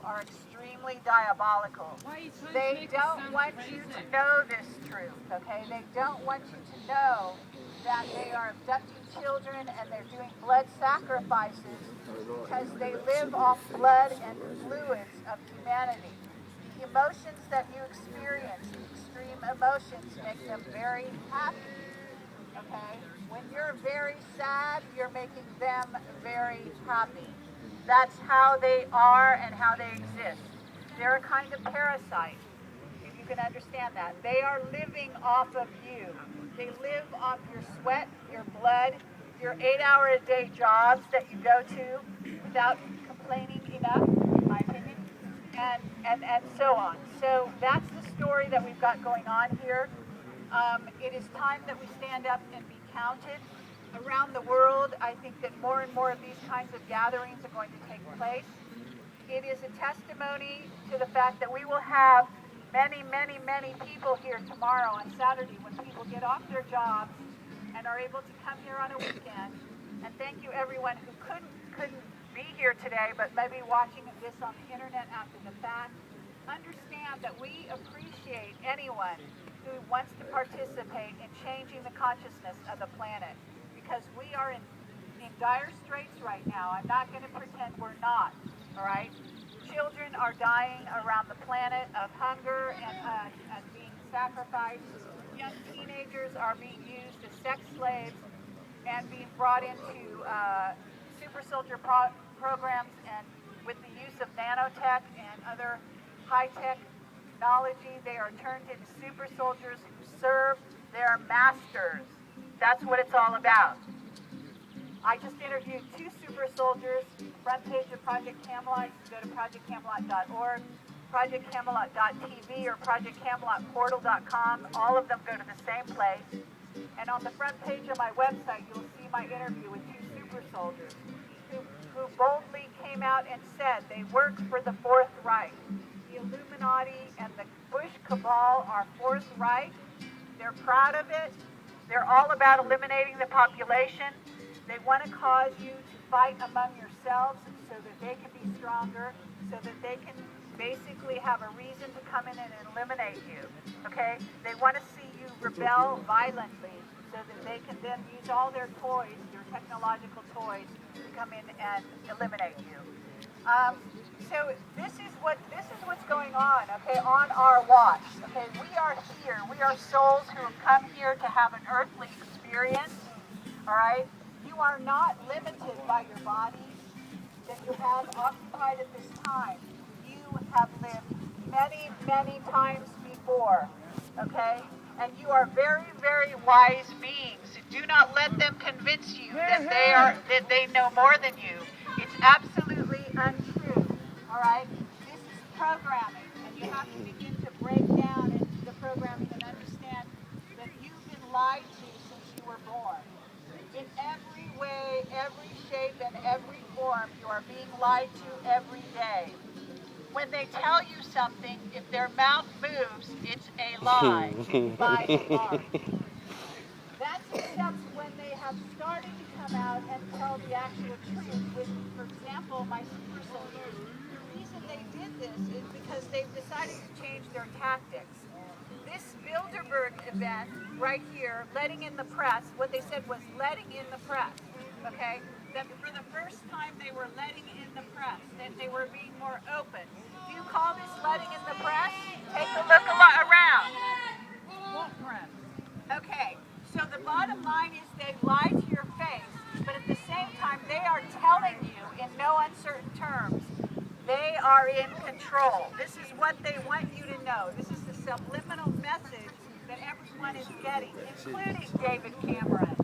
are extremely diabolical. They don't want you to know this truth, okay? They don't want you to know that they are abducting children and they're doing blood sacrifices because they live off blood and fluids of humanity. The emotions that you experience, the extreme emotions, make them very happy, okay? When you're very sad, you're making them very happy. That's how they are and how they exist. They're a kind of parasite, if you can understand that. They are living off of you. They live off your sweat, your blood, your 8-hour-a-day jobs that you go to without complaining enough, in my opinion, and so on. So that's the story that we've got going on here. It is time that we stand up and be counted. Around the world, I think that more and more of these kinds of gatherings are going to take place. It is a testimony to the fact that we will have many, many, many people here tomorrow on Saturday when people get off their jobs and are able to come here on a weekend. And thank you everyone who couldn't be here today, but maybe watching this on the internet after the fact. Understand that we appreciate anyone who wants to participate in changing the consciousness of the planet, because we are in dire straits right now. I'm not going to pretend we're not, all right? Children are dying around the planet of hunger and being sacrificed. Young teenagers are being used as sex slaves and being brought into super soldier programs, and with the use of nanotech and other high-tech technology, they are turned into super soldiers who serve their masters. That's what it's all about. I just interviewed 2 super soldiers, front page of Project Camelot. You can go to projectcamelot.org, projectcamelot.tv, or projectcamelotportal.com. All of them go to the same place. And on the front page of my website, you'll see my interview with 2 super soldiers who boldly came out and said they work for the Fourth Reich. The Illuminati and the Bush cabal are Fourth Reich. They're proud of it. They're all about eliminating the population. They want to cause you to fight among yourselves so that they can be stronger, so that they can basically have a reason to come in and eliminate you, okay? They want to see you rebel violently so that they can then use all their toys, their technological toys, to come in and eliminate you. So this is what's going on, okay, on our watch. Okay, we are here. We are souls who have come here to have an earthly experience. All right, you are not limited by your bodies that you have occupied at this time. You have lived many, many times before. Okay, and you are very, very wise beings. Do not let them convince you that they know more than you. It's absolutely untrue. All right? This is programming, and you have to begin to break down into the programming and understand that you've been lied to since you were born. In every way, every shape, and every form, you are being lied to every day. When they tell you something, if their mouth moves, it's a lie, by and large. That's except when they have started to come out and tell the actual truth. With, for example, my super soldiers, the reason they did this is because they've decided to change their tactics. This Bilderberg event right here, letting in the press, what they said was letting in the press, okay? That for the first time they were letting in the press, that they were being more open. Do you call this letting in the press? Take a look around. What press? Okay. So the bottom line is they lie to your face, but at the same time they are telling you in no uncertain terms they are in control. This is what they want you to know. This is the subliminal message that everyone is getting, including David Cameron.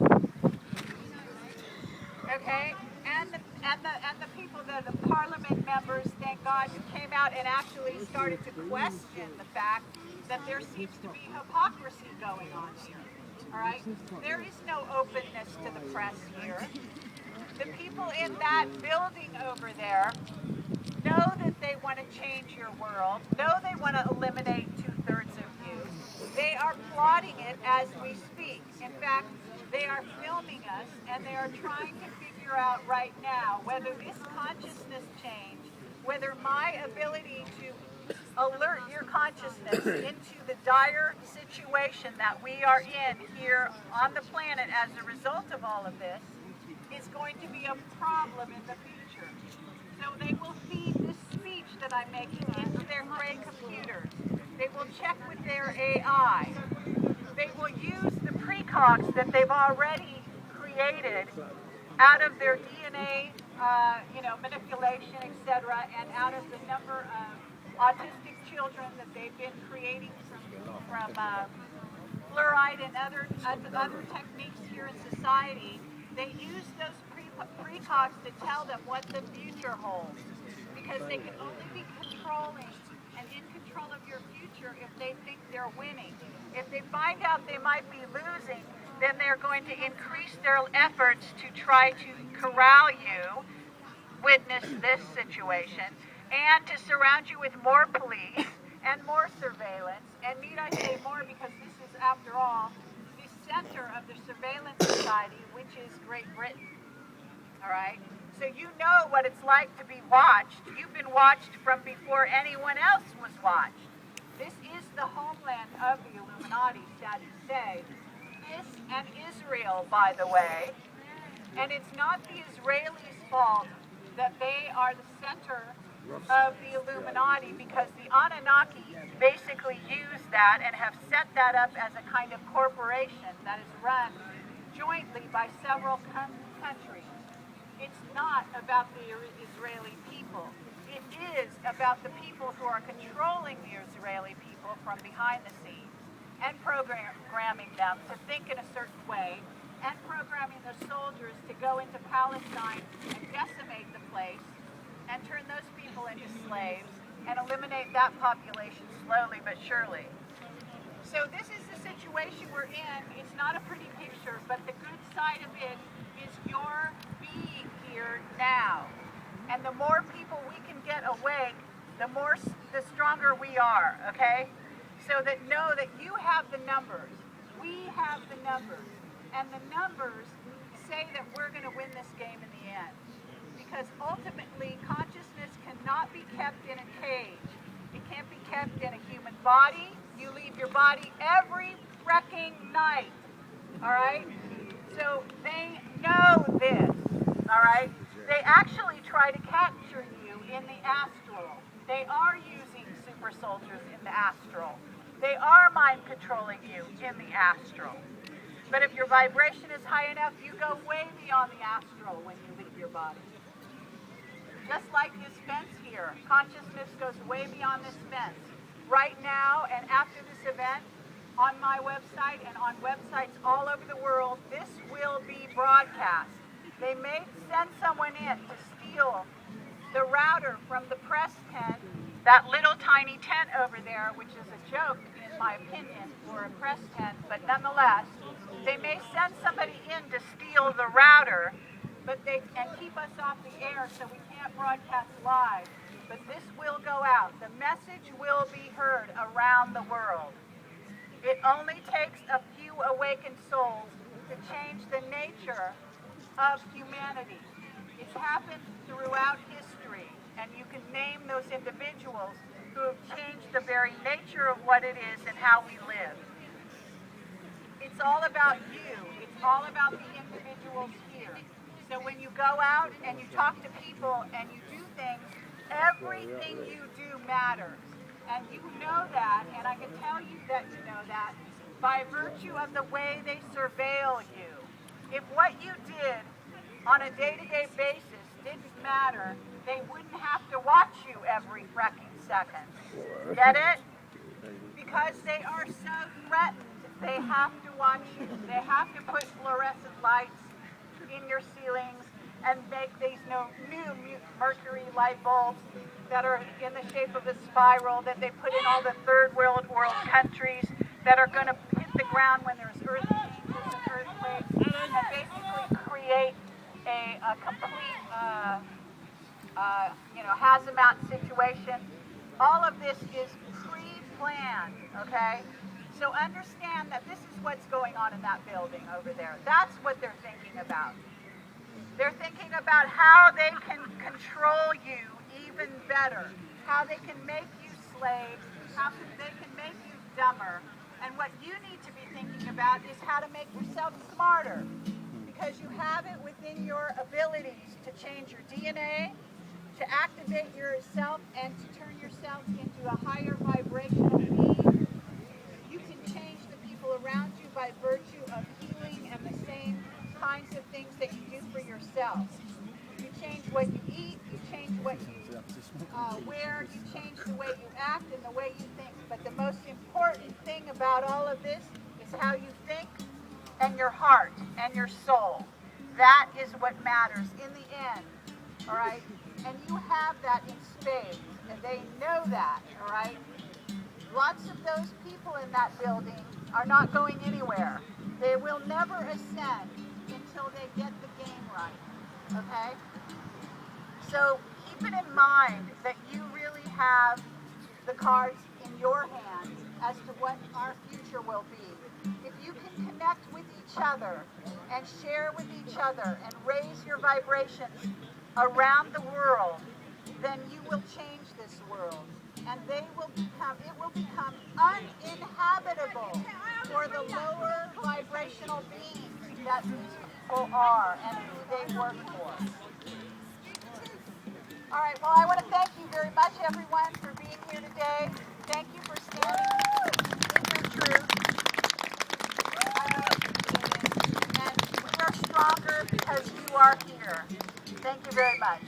Okay? And the people, the parliament members, thank God, who came out and actually started to question the fact that there seems to be hypocrisy going on here. All right? There is no openness to the press here. The people in that building over there know that they want to change your world, know they want to eliminate 2/3 of you. They are plotting it as we speak. In fact, they are filming us, and they are trying to figure out right now whether this consciousness change whether my ability to alert your consciousness into the dire situation that we are in here on the planet as a result of all of this is going to be a problem in the future. So they will feed this speech that I'm making into their gray computers. They will check with their AI. They will use the precogs that they've already created out of their DNA, manipulation, etc., and out of the number of autistic children that they've been creating from fluoride and other techniques here in society. They use those precogs to tell them what the future holds, because they can only be controlling and in control of your future if they think they're winning. If they find out they might be losing, then they're going to increase their efforts to try to corral you, witness this situation, and to surround you with more police and more surveillance. And need I say more, because this is, after all, the center of the surveillance society, which is Great Britain. All right? So you know what it's like to be watched. You've been watched from before anyone else was watched. This is the homeland of the Illuminati, sad to say. This and Israel, by the way. And it's not the Israelis' fault that they are the center of the Illuminati, because the Anunnaki basically use that and have set that up as a kind of corporation that is run jointly by several countries. It's not about the Israeli people. It is about the people who are controlling the Israeli people from behind the scenes and programming them to think in a certain way, and programming the soldiers to go into Palestine and decimate the place and turn those people into slaves and eliminate that population slowly but surely. So this is the situation we're in. It's not a pretty picture, but the good side of it is your being here now. And the more people we can get awake, the stronger we are, okay? So that know that you have the numbers. We have the numbers. And the numbers say that we're going to win this game in the end. Because ultimately, consciousness cannot be kept in a cage. It can't be kept in a human body. You leave your body every freaking night. All right? So they know this. All right? They actually try to capture you in the astral. They are using super soldiers in the astral. They are mind controlling you in the astral. But if your vibration is high enough, you go way beyond the astral when you leave your body. Just like this fence here, consciousness goes way beyond this fence. Right now and after this event, on my website and on websites all over the world, this will be broadcast. They may send someone in to steal the router from the press tent, that little tiny tent over there, which is a joke in my opinion for a press tent, but nonetheless, they may send somebody in to steal the router, and keep us off the air so we can't broadcast live. But this will go out. The message will be heard around the world. It only takes a few awakened souls to change the nature of humanity. It's happened throughout history, and you can name those individuals who have changed the very nature of what it is and how we live. It's all about you. It's all about the individuals here. So when you go out and you talk to people and you do things, everything you do matters. And you know that, and I can tell you that you know that, by virtue of the way they surveil you. If what you did on a day-to-day basis didn't matter, they wouldn't have to watch you every fracking second. Get it? Because they are so threatened, they have to watch you. They have to put fluorescent lights in your ceilings and make these new mercury light bulbs that are in the shape of a spiral that they put in all the third world countries that are going to hit the ground when there's earthquakes, and basically create a complete hazmat situation. All of this is pre-planned, okay? So understand that this is what's going on in that building over there. That's what they're thinking about. They're thinking about how they can control you even better, how they can make you slaves, how they can make you dumber. And what you need to be thinking about is how to make yourself smarter, because you have it within your abilities to change your DNA, to activate yourself, and to turn yourself into a higher vibrational being. You can change the people around you by virtue of healing and the same kinds of things that you do for yourself. You change what you eat, you change what you wear, you change the way you act and the way you think. But the most important thing about all of this is how you think and your heart and your soul. That is what matters in the end, all right? And you have that in spades, and they know that, all right? Lots of those people in that building are not going anywhere. They will never ascend until they get the game right, okay? So keep it in mind that you really have the cards in your hands as to what our future will be. If you can connect with each other and share with each other and raise your vibrations around the world, then you will change this world. And it will become uninhabitable for the lower vibrational beings that these people are and who they work for. All right, well, I want to thank you very much, everyone, for being here today. Thank you for standing in your truth. I appreciate it. And we are stronger because you are here. Thank you very much.